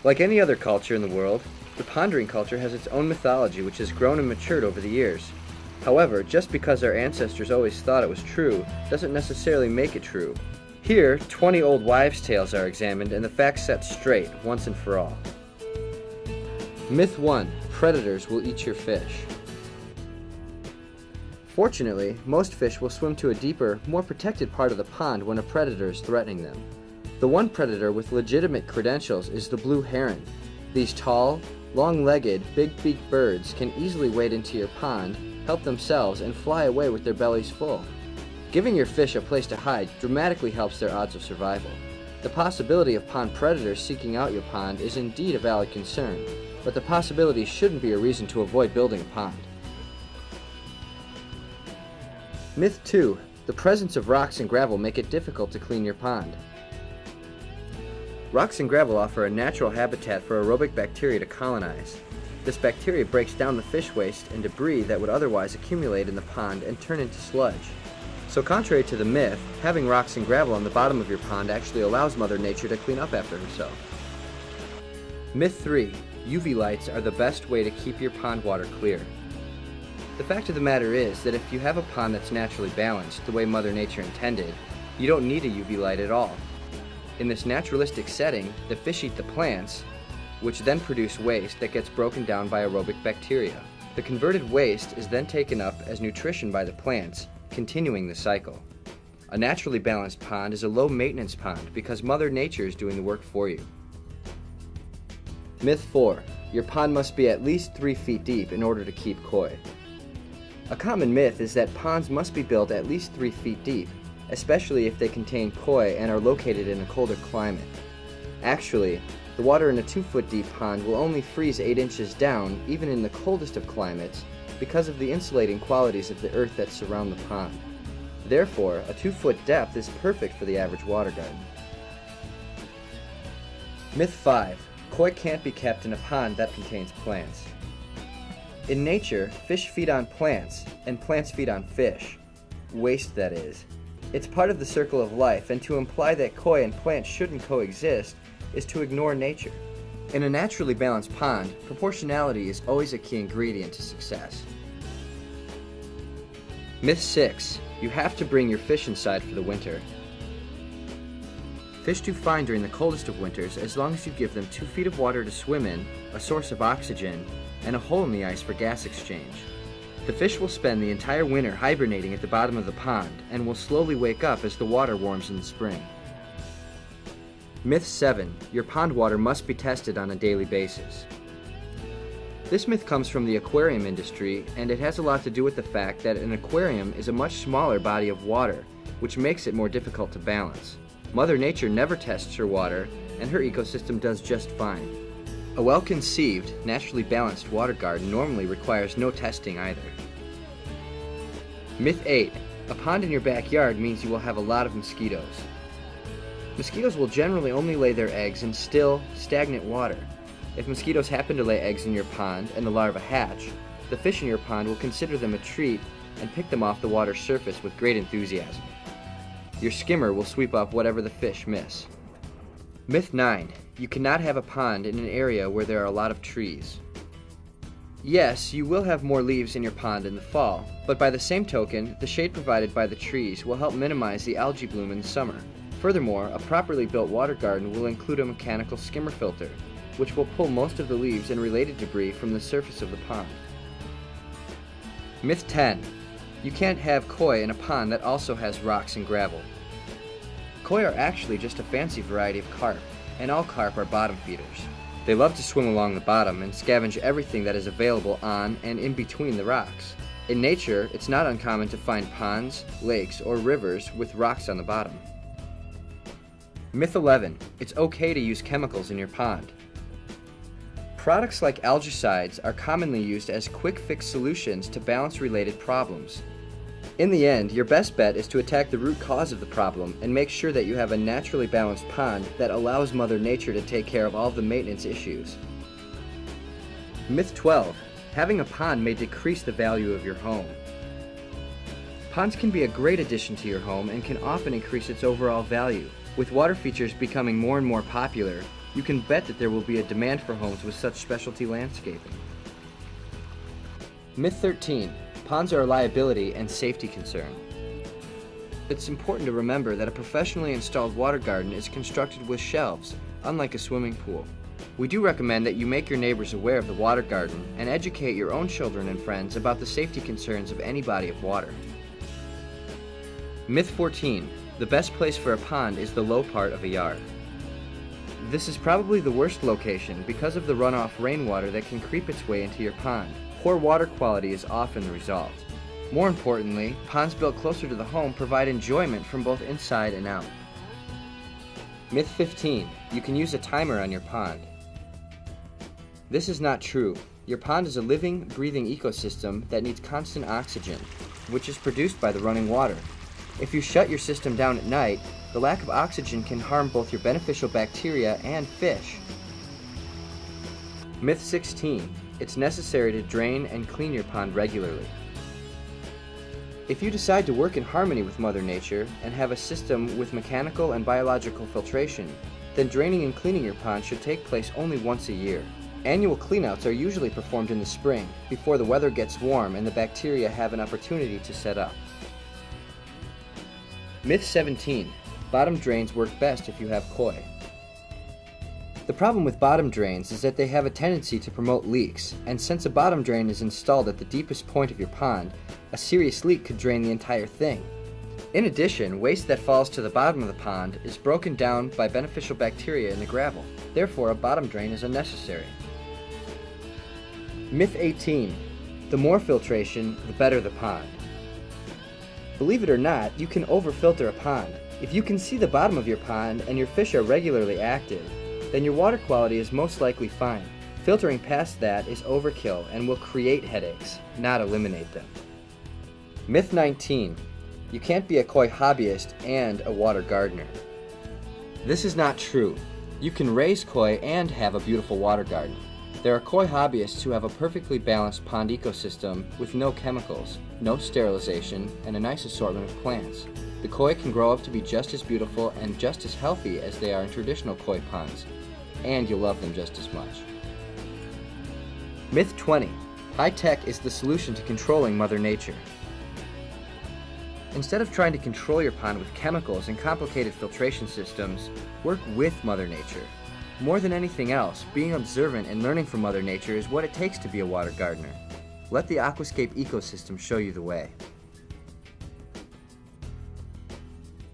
Like any other culture in the world, the pondering culture has its own mythology which has grown and matured over the years. However, just because our ancestors always thought it was true doesn't necessarily make it true. Here, 20 old wives' tales are examined and the facts set straight once and for all. Myth 1. Predators will eat your fish. Fortunately, most fish will swim to a deeper, more protected part of the pond when a predator is threatening them. The one predator with legitimate credentials is the blue heron. These tall, long-legged, big-beaked birds can easily wade into your pond, help themselves, and fly away with their bellies full. Giving your fish a place to hide dramatically helps their odds of survival. The possibility of pond predators seeking out your pond is indeed a valid concern, but the possibility shouldn't be a reason to avoid building a pond. Myth 2. The presence of rocks and gravel make it difficult to clean your pond. Rocks and gravel offer a natural habitat for aerobic bacteria to colonize. This bacteria breaks down the fish waste and debris that would otherwise accumulate in the pond and turn into sludge. So contrary to the myth, having rocks and gravel on the bottom of your pond actually allows Mother Nature to clean up after herself. Myth 3. UV lights are the best way to keep your pond water clear. The fact of the matter is that if you have a pond that's naturally balanced, the way Mother Nature intended, you don't need a UV light at all. In this naturalistic setting, the fish eat the plants, which then produce waste that gets broken down by aerobic bacteria. The converted waste is then taken up as nutrition by the plants, continuing the cycle. A naturally balanced pond is a low-maintenance pond because Mother Nature is doing the work for you. Myth 4. Your pond must be at least 3 feet deep in order to keep koi. A common myth is that ponds must be built at least 3 feet deep, especially if they contain koi and are located in a colder climate. Actually, the water in a 2-foot deep pond will only freeze 8 inches down even in the coldest of climates because of the insulating qualities of the earth that surround the pond. Therefore, a 2-foot depth is perfect for the average water garden. Myth 5. Koi can't be kept in a pond that contains plants. In nature, fish feed on plants, and plants feed on fish. Waste, that is. It's part of the circle of life, and to imply that koi and plants shouldn't coexist is to ignore nature. In a naturally balanced pond, proportionality is always a key ingredient to success. Myth 6. You have to bring your fish inside for the winter. Fish do fine during the coldest of winters as long as you give them 2 feet of water to swim in, a source of oxygen, and a hole in the ice for gas exchange. The fish will spend the entire winter hibernating at the bottom of the pond and will slowly wake up as the water warms in the spring. Myth 7. Your pond water must be tested on a daily basis. This myth comes from the aquarium industry, and it has a lot to do with the fact that an aquarium is a much smaller body of water, which makes it more difficult to balance. Mother Nature never tests her water, and her ecosystem does just fine. A well-conceived, naturally balanced water garden normally requires no testing either. Myth 8. A pond in your backyard means you will have a lot of mosquitoes. Mosquitoes will generally only lay their eggs in still, stagnant water. If mosquitoes happen to lay eggs in your pond and the larvae hatch, the fish in your pond will consider them a treat and pick them off the water's surface with great enthusiasm. Your skimmer will sweep up whatever the fish miss. Myth 9. You cannot have a pond in an area where there are a lot of trees. Yes, you will have more leaves in your pond in the fall, but by the same token, the shade provided by the trees will help minimize the algae bloom in the summer. Furthermore, a properly built water garden will include a mechanical skimmer filter, which will pull most of the leaves and related debris from the surface of the pond. Myth 10. You can't have koi in a pond that also has rocks and gravel. Koi are actually just a fancy variety of carp, and all carp are bottom feeders. They love to swim along the bottom and scavenge everything that is available on and in between the rocks. In nature, it's not uncommon to find ponds, lakes, or rivers with rocks on the bottom. Myth 11. It's okay to use chemicals in your pond. Products like algicides are commonly used as quick-fix solutions to balance-related problems. In the end, your best bet is to attack the root cause of the problem and make sure that you have a naturally balanced pond that allows Mother Nature to take care of all the maintenance issues. Myth 12. Having a pond may decrease the value of your home. Ponds can be a great addition to your home and can often increase its overall value. With water features becoming more and more popular, You can bet that there will be a demand for homes with such specialty landscaping. Myth 13. Ponds are a liability and safety concern. It's important to remember that a professionally installed water garden is constructed with shelves, unlike a swimming pool. We do recommend that you make your neighbors aware of the water garden and educate your own children and friends about the safety concerns of any body of water. Myth 14. The best place for a pond is the low part of a yard. This is probably the worst location because of the runoff rainwater that can creep its way into your pond. Poor water quality is often the result. More importantly, ponds built closer to the home provide enjoyment from both inside and out. Myth 15. You can use a timer on your pond. This is not true. Your pond is a living, breathing ecosystem that needs constant oxygen, which is produced by the running water. If you shut your system down at night, the lack of oxygen can harm both your beneficial bacteria and fish. Myth 16. It's necessary to drain and clean your pond regularly. If you decide to work in harmony with Mother Nature and have a system with mechanical and biological filtration, then draining and cleaning your pond should take place only once a year. Annual cleanouts are usually performed in the spring, before the weather gets warm and the bacteria have an opportunity to set up. Myth 17. Bottom drains work best if you have koi. The problem with bottom drains is that they have a tendency to promote leaks, and since a bottom drain is installed at the deepest point of your pond, a serious leak could drain the entire thing. In addition, waste that falls to the bottom of the pond is broken down by beneficial bacteria in the gravel. Therefore, a bottom drain is unnecessary. Myth 18. The more filtration, the better the pond. Believe it or not, you can overfilter a pond. If you can see the bottom of your pond and your fish are regularly active, then your water quality is most likely fine. Filtering past that is overkill and will create headaches, not eliminate them. Myth 19. You can't be a koi hobbyist and a water gardener. This is not true. You can raise koi and have a beautiful water garden. There are koi hobbyists who have a perfectly balanced pond ecosystem with no chemicals, no sterilization, and a nice assortment of plants. The koi can grow up to be just as beautiful and just as healthy as they are in traditional koi ponds, and you'll love them just as much. Myth 20. High tech is the solution to controlling Mother Nature. Instead of trying to control your pond with chemicals and complicated filtration systems, work with Mother Nature. More than anything else, being observant and learning from Mother Nature is what it takes to be a water gardener. Let the aquascape ecosystem show you the way.